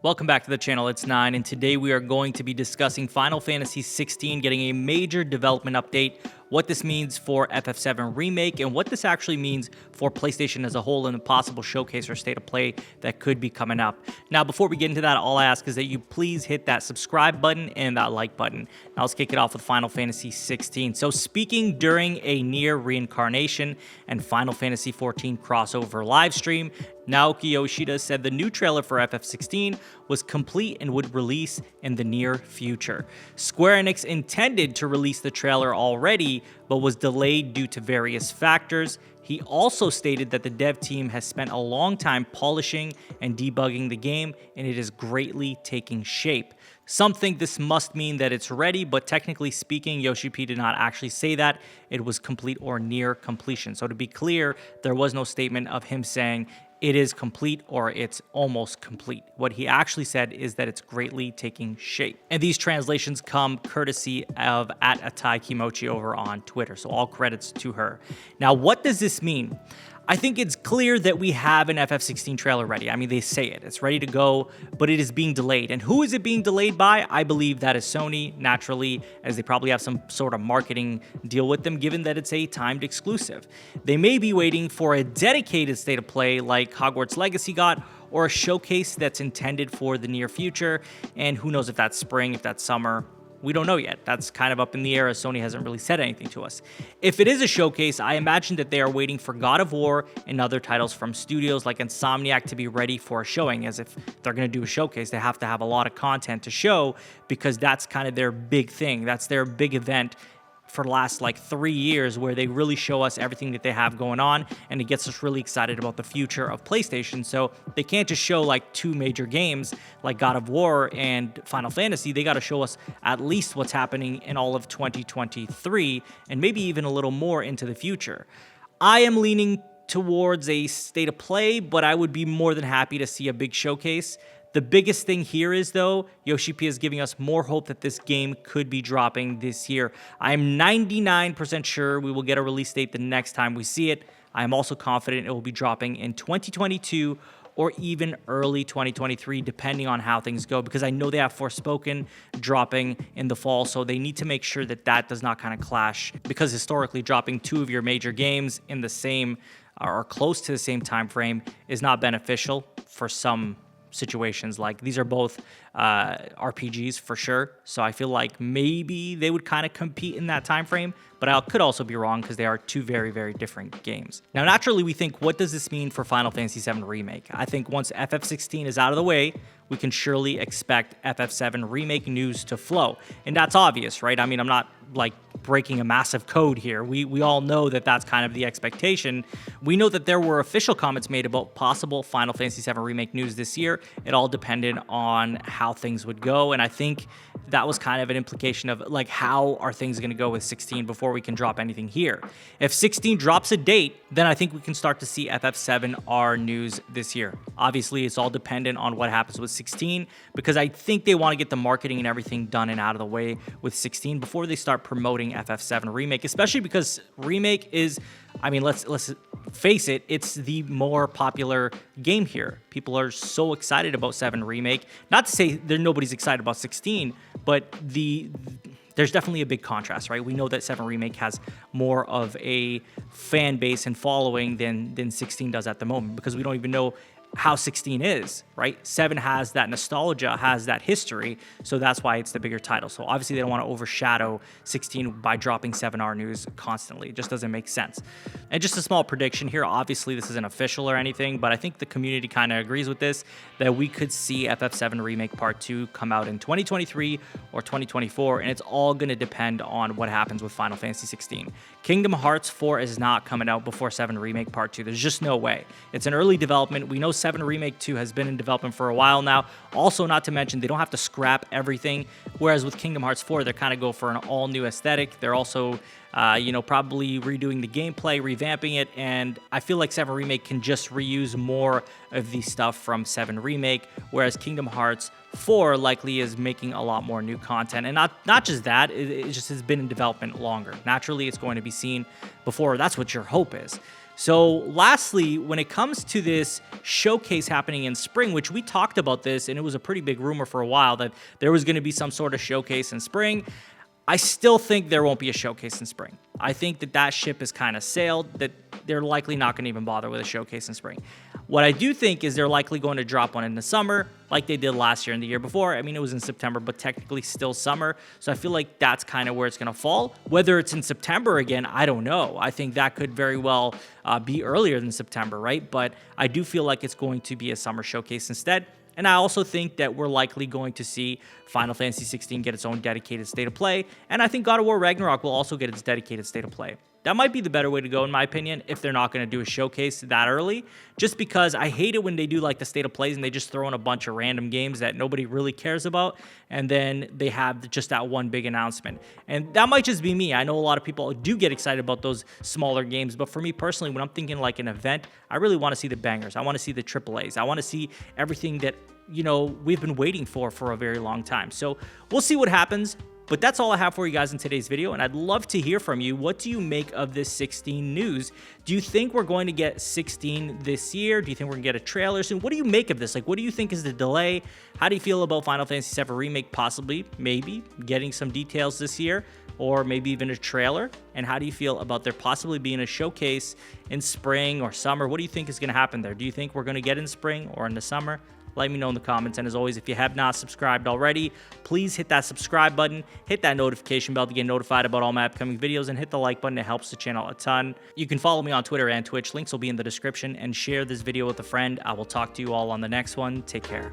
Welcome back to the channel, it's 9, and today we are going to be discussing Final Fantasy XVI getting a major development update, what this means for FF7 Remake, and what this actually means for PlayStation as a whole and a possible showcase or state of play that could be coming up. Now, before we get into that, all I ask is that you please hit that subscribe button and that like button. Now, let's kick it off with Final Fantasy XVI. So, speaking during a near reincarnation and Final Fantasy XIV crossover livestream, Naoki Yoshida said the new trailer for FF16 was complete and would release in the near future. Square Enix intended to release the trailer already, but was delayed due to various factors. He also stated that the dev team has spent a long time polishing and debugging the game, and it is greatly taking shape. Some think this must mean that it's ready, but technically speaking, Yoshi P did not actually say that. It was complete or near completion. So to be clear, there was no statement of him saying it is complete or it's almost complete. What he actually said is that it's greatly taking shape. And these translations come courtesy of @AtaiKimochi over on Twitter. So all credits to her. Now, what does this mean? I think it's clear that we have an FF16 trailer ready. I mean, they say it. It's ready to go, but it is being delayed. And who is it being delayed by? I believe that is Sony, naturally, as they probably have some sort of marketing deal with them, given that it's a timed exclusive. They may be waiting for a dedicated state of play like Hogwarts Legacy got, or a showcase that's intended for the near future. And who knows if that's spring, if that's summer. We don't know yet. That's kind of up in the air, as Sony hasn't really said anything to us. If it is a showcase, I imagine that they are waiting for God of War and other titles from studios like Insomniac to be ready for a showing, as if they're going to do a showcase, they have to have a lot of content to show, because that's kind of their big thing. That's their big event for the last 3 years, where they really show us everything that they have going on, and it gets us really excited about the future of PlayStation. So they can't just show two major games like God of War and Final Fantasy. They got to show us at least what's happening in all of 2023 and maybe even a little more into the future. I am leaning towards a state of play, but I would be more than happy to see a big showcase. The biggest thing here is, though, Yoshi P is giving us more hope that this game could be dropping this year. I'm 99% sure we will get a release date the next time we see it. I am also confident it will be dropping in 2022 or even early 2023, depending on how things go, because I know they have Forspoken dropping in the fall, so they need to make sure that that does not kind of clash, because historically dropping two of your major games in the same or close to the same time frame is not beneficial for some situations. These are both RPGs for sure, so I feel like maybe they would kind of compete in that time frame, but I could also be wrong, because they are two very, very different games. Now, naturally, we think, what does this mean for Final Fantasy VII Remake? I think once FF16 is out of the way, we can surely expect FF7 Remake news to flow, and that's obvious, right? I mean, I'm not breaking a massive code here. We all know that that's kind of the expectation. We know that there were official comments made about possible Final Fantasy VII Remake news this year. It all depended on how things would go, and I think that was kind of an implication of how are things going to go with 16 before we can drop anything here. If 16 drops a date, then I think we can start to see FF7R news this year. Obviously, it's all dependent on what happens with 16, because I think they want to get the marketing and everything done and out of the way with 16 before they start promoting FF7 Remake, especially because Remake is, I mean, let's face it, it's the more popular game here. People are so excited about 7 Remake. Not to say nobody's excited about 16, but there's definitely a big contrast, right? We know that 7 Remake has more of a fan base and following than 16 does at the moment, because we don't even know how 16 is, right? 7 has that nostalgia, has that history, so that's why it's the bigger title. So obviously they don't want to overshadow 16 by dropping 7R news constantly. It just doesn't make sense. And just a small prediction here, obviously this isn't official or anything, but I think the community kind of agrees with this, that we could see FF7 Remake Part 2 come out in 2023 or 2024, and it's all going to depend on what happens with Final Fantasy 16. Kingdom Hearts 4 is not coming out before 7 Remake Part 2. There's just no way. It's an early development. We know 7 Remake 2 has been in development for a while now. Also, not to mention, they don't have to scrap everything, whereas with Kingdom Hearts 4, they kind of go for an all-new aesthetic. They're also, probably redoing the gameplay, revamping it, and I feel like 7 Remake can just reuse more of the stuff from 7 Remake, whereas Kingdom Hearts 4 likely is making a lot more new content. And not just that, it just has been in development longer. Naturally, it's going to be seen before. That's what your hope is. So lastly, when it comes to this showcase happening in spring, which we talked about this, and it was a pretty big rumor for a while that there was going to be some sort of showcase in spring, I still think there won't be a showcase in spring. I think that ship has kind of sailed, that they're likely not going to even bother with a showcase in spring. What I do think is they're likely going to drop one in the summer, like they did last year and the year before. I mean, it was in September, but technically still summer. So I feel like that's kind of where it's going to fall. Whether it's in September again, I don't know. I think that could very well be earlier than September, right? But I do feel like it's going to be a summer showcase instead. And I also think that we're likely going to see Final Fantasy XVI get its own dedicated state of play. And I think God of War Ragnarok will also get its dedicated state of play. That might be the better way to go, in my opinion, if they're not going to do a showcase that early. Just because I hate it when they do like the state of plays and they just throw in a bunch of random games that nobody really cares about. And then they have just that one big announcement. And that might just be me. I know a lot of people do get excited about those smaller games. But for me personally, when I'm thinking like an event, I really want to see the bangers. I want to see the AAAs. I want to see everything that, you know, we've been waiting for a very long time. So we'll see what happens. But that's all I have for you guys in today's video, and I'd love to hear from you. What do you make of this 16 news? Do you think we're going to get 16 this year? Do you think we're going to get a trailer soon? What do you make of this? Like, what do you think is the delay? How do you feel about Final Fantasy VII Remake possibly, maybe, getting some details this year? Or maybe even a trailer? And how do you feel about there possibly being a showcase in spring or summer? What do you think is going to happen there? Do you think we're going to get in spring or in the summer? Let me know in the comments. And as always, if you have not subscribed already, please hit that subscribe button, hit that notification bell to get notified about all my upcoming videos, and hit the like button. It helps the channel a ton. You can follow me on Twitter and Twitch. Links will be in the description, and share this video with a friend. I will talk to you all on the next one. Take care.